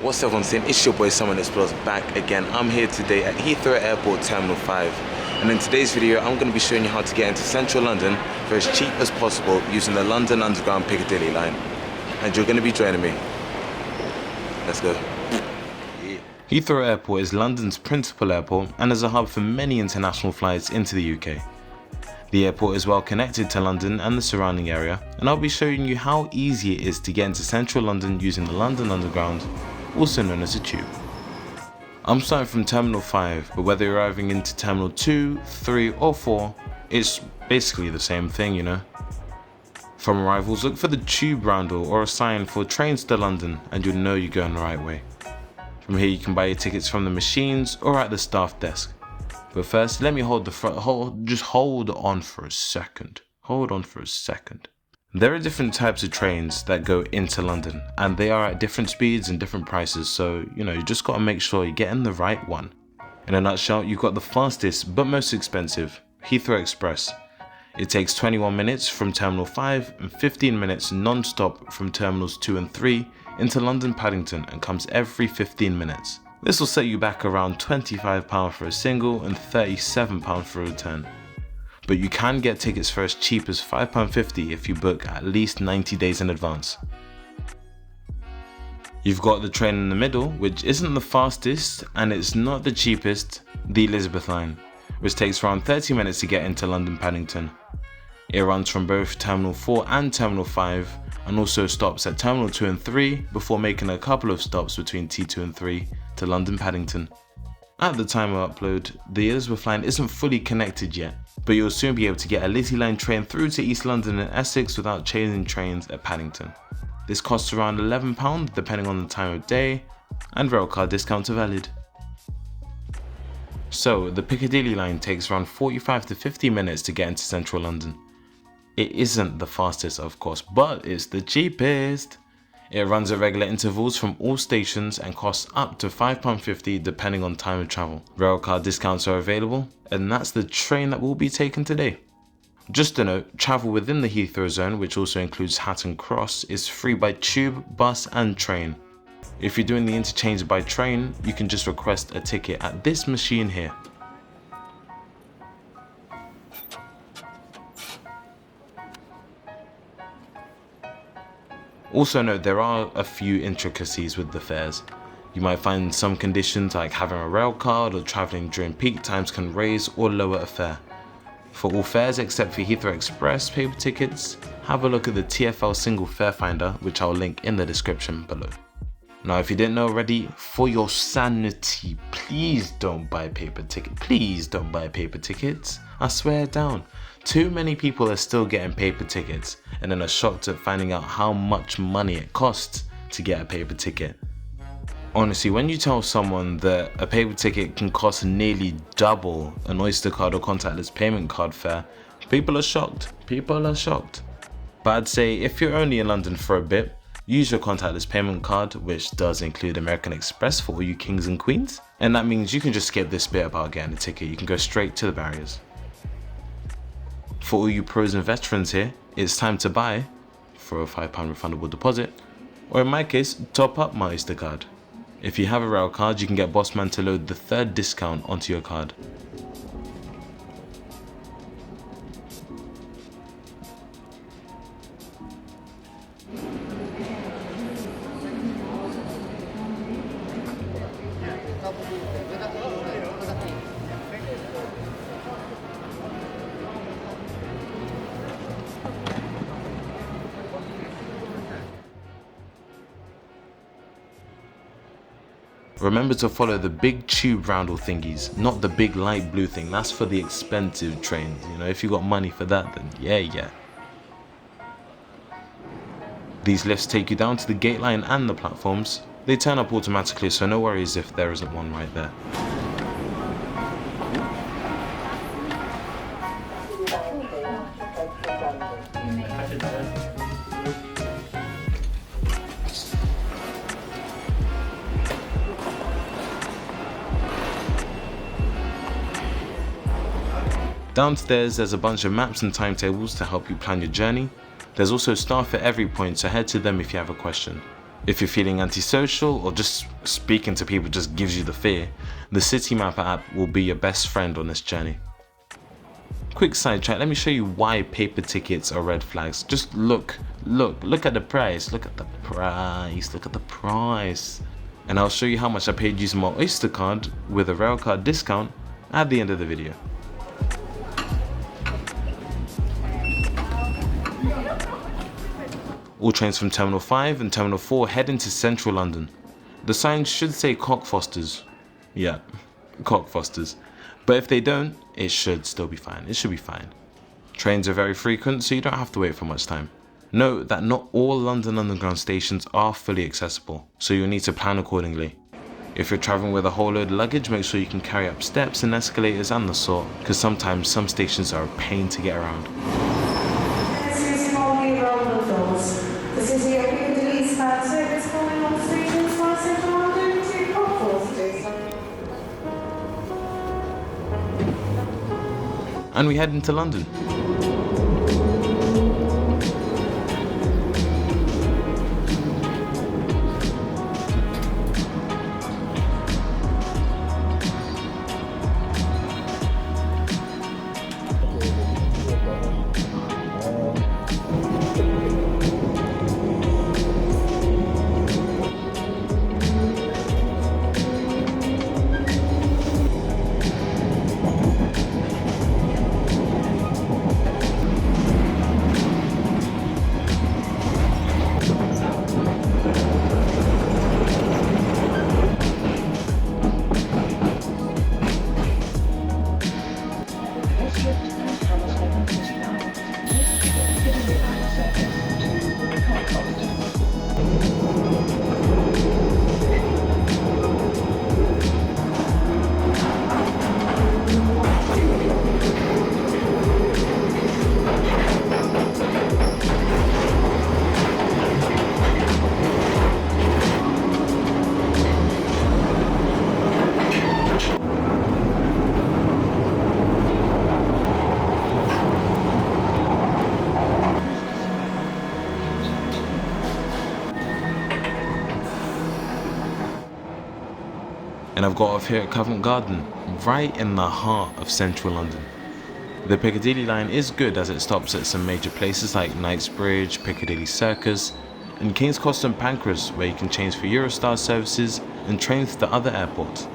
What's everyone saying? It's your boy Someone Explores back again. I'm here today at Heathrow Airport Terminal 5, and in today's video I'm going to be showing you how to get into central London for as cheap as possible using the London Underground Piccadilly Line, and you're going to be joining me. Let's go. Heathrow Airport is London's principal airport and is a hub for many international flights into the UK. The airport is well connected to London and the surrounding area, and I'll be showing you how easy it is to get into central London using the London Underground, also known as a tube. I'm starting from Terminal 5, but whether you're arriving into Terminal 2, 3 or 4, it's basically the same thing, you know. From arrivals, look for the tube roundel or a sign for trains to London and you'll know you're going the right way. From here you can buy your tickets from the machines or at the staff desk. But first, let me just hold on for a second. There are different types of trains that go into London, and they are at different speeds and different prices, so you just gotta make sure you're getting the right one. In a nutshell, you've got the fastest but most expensive, Heathrow Express. It takes 21 minutes from Terminal 5 and 15 minutes non-stop from Terminals 2 and 3 into London Paddington and comes every 15 minutes. This will set you back around £25 for a single and £37 for a return. But you can get tickets for as cheap as £5.50 if you book at least 90 days in advance. You've got the train in the middle, which isn't the fastest and it's not the cheapest, the Elizabeth line, which takes around 30 minutes to get into London Paddington. It runs from both Terminal 4 and Terminal 5 and also stops at Terminal 2 and 3 before making a couple of stops between T2 and 3 to London Paddington. At the time of upload, the Elizabeth line isn't fully connected yet, but you'll soon be able to get a Lizzie line train through to East London and Essex without changing trains at Paddington. This costs around £11 depending on the time of day, and railcard discounts are valid. So, the Piccadilly line takes around 45 to 50 minutes to get into central London. It isn't the fastest of course, but it's the cheapest. It runs at regular intervals from all stations and costs up to £5.50 depending on time of travel. Railcard discounts are available, and that's the train that will be taken today. Just a note, travel within the Heathrow zone, which also includes Hatton Cross, is free by tube, bus and train. If you're doing the Interchange by train, you can just request a ticket at this machine here. Also note, there are a few intricacies with the fares. You might find some conditions like having a rail card or travelling during peak times can raise or lower a fare. For all fares except for Heathrow Express paper tickets, have a look at the TfL single fare finder, which I'll link in the description below. Now if you didn't know already, for your sanity, please don't buy paper tickets. Please don't buy paper tickets. I swear down. Too many people are still getting paper tickets and then are shocked at finding out how much money it costs to get a paper ticket. Honestly, when you tell someone that a paper ticket can cost nearly double an Oyster card or contactless payment card fare, people are shocked. But I'd say if you're only in London for a bit, use your contactless payment card, which does include American Express for all you kings and queens, and that means you can just skip this bit about getting a ticket. You can go straight to the barriers. For all you pros and veterans here, it's time to buy for a £5 refundable deposit, or in my case, top up my Oyster card. If you have a rail card, you can get Bossman to load the third discount onto your card. Remember to follow the big tube roundel thingies, not the big light blue thing. That's for the expensive trains. If you got money for that, then yeah. These lifts take you down to the gate line and the platforms. They turn up automatically, so no worries if there isn't one right there. Downstairs there's a bunch of maps and timetables to help you plan your journey. There's also staff at every point, so head to them if you have a question. If you're feeling antisocial or just speaking to people just gives you the fear, the City Mapper app will be your best friend on this journey. Quick sidetrack, let me show you why paper tickets are red flags. Just look at the price, look at the price. And I'll show you how much I paid using my Oyster card with a railcard discount at the end of the video. All trains from Terminal 5 and Terminal 4 head into central London. The signs should say Cockfosters. Yeah, Cockfosters. But if they don't, it should still be fine. It should be fine. Trains are very frequent, so you don't have to wait for much time. Note that not all London Underground stations are fully accessible, so you'll need to plan accordingly. If you're traveling with a whole load of luggage, make sure you can carry up steps and escalators and the sort, because sometimes some stations are a pain to get around. This is the Piccadilly Line service calling all stations from Central London to Waterloo. And we head into London. And I've got off here at Covent Garden, right in the heart of central London. The Piccadilly Line is good as it stops at some major places like Knightsbridge, Piccadilly Circus, and King's Cross and Pancras, where you can change for Eurostar services and trains to other airports.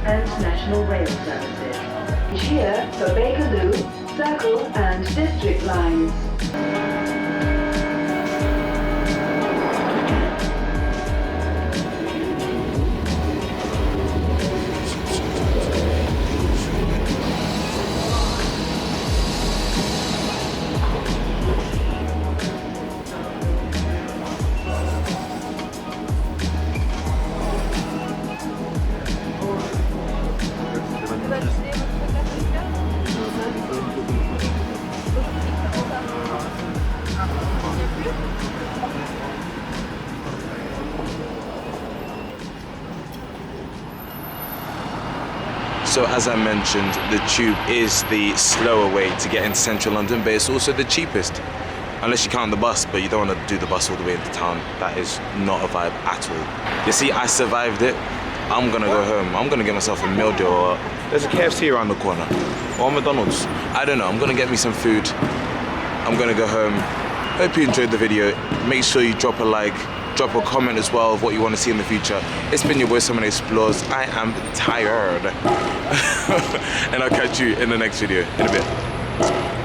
And national rail services. Here for Waterloo, Circle and District lines. So as I mentioned, the tube is the slower way to get into central London, but it's also the cheapest. Unless you count the bus, but you don't want to do the bus all the way into town. That is not a vibe at all. You see, I survived it. I'm gonna go home. I'm gonna get myself a meal deal. Or there's a KFC around the corner. Or McDonald's. I don't know, I'm gonna get me some food. I'm gonna go home. Hope you enjoyed the video. Make sure you drop a like. Drop a comment as well of what you want to see in the future. It's been your boy Someone Explores. I am tired. And I'll catch you in the next video in a bit.